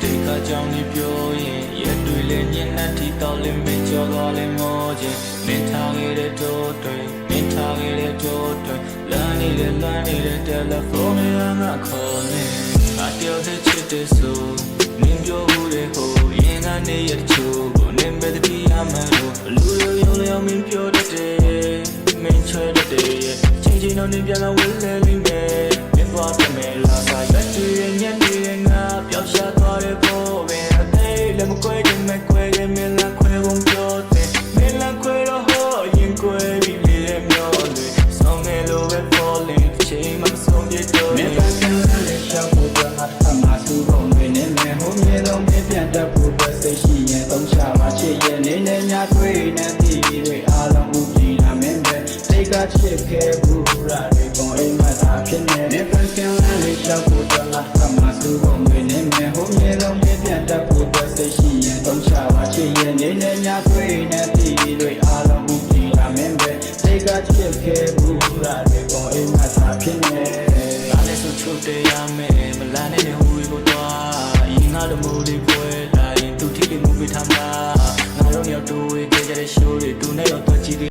တိတ်ခါကြောင့်နေပြောရင်ရက်တွေလည်းညင်နှက်ထီတော့လင်းမကြောသွားလဲမောခြင်းမင်းထားခဲ့တဲ့တော့တွေမင်းထားခဲ့တဲ့တော့တွေလမ်းနေတဲ့တယ်လီဖုန်းနဲ့ငါခေါ်နေအတယောက်တည်းချစ်တဲ့ဆိုနင်းပြောဘူးတဲ့ဟိုရင်ကနေရချိုးကိုနင်းပဲတတိယမှန်လို့လူရောရုံလျောင်းမင်းပြောတတ်တယ်မင်းချွဲတတ်တယ်ချင်းချင်းတော့နင်းပြန်လာဝဲလဲလိမ့်မယ်မင်းသွားပြမယ်လားစာရက်တွေညက်နေငါပျောက်ရှာသွားတဲ့ပေါ်ပဲအသေးလည်းမကွဲတယ်မကွဲတယ်မင်းလာခွဲကုန်ပြောတယ်မင်းလာခွဲတော့ဟောရင်ကွဲပြီးလေမျောတွေဆောင်းနေလို့ပဲ falling ချိန်မှမဆုံးပြတော့မင်းပန်းကလည်းရှောက်ဖို့တော့ငါထမသူ့ကုန်တွေနဲ့မဟိုမြေတော့မင်းပြန်တတ်ဖို့ပဲစိတ်ရှိရင်သုံးချပါချစ်ရဲ့နေနေများတွေ့နေသည်တွေအားလုံးဦးကြည်လာမင်းပဲစိတ်ကချစ်ခဲ့ဘူးရာတွေကုန်အိမ်မှာသာဖြစ်နေမင်းပန်းကလည်းရှောက်ဖို့တော့ငါထမသူ့ကုန်တွေနဲ့မဟိုမြေတော့မင်းပြန်တတ်ဖို့ပဲစိတ်ရှိရင်သုံးချပါချစ်ရဲ့နေနေများတွေ့နေသည်တွေအားလုံးဦးကြည်လာမင်းပဲစိတ်ကချစ်ခဲ့ဘူးရာတွေကုန်အိမ်မှာသာဖြစ်နေအားလည်းဆိုချို့တရားမယ်မလာနဲ့ဟိုကိုတော့ရင်ငါတို့မိုးလေးပွဲလာရင်သူထိလေးမူပေးထားမှာငါတို့ရောက်တူဝေးကြတဲ့ show တွေတူနဲ့ရောက်တော့ကြည့်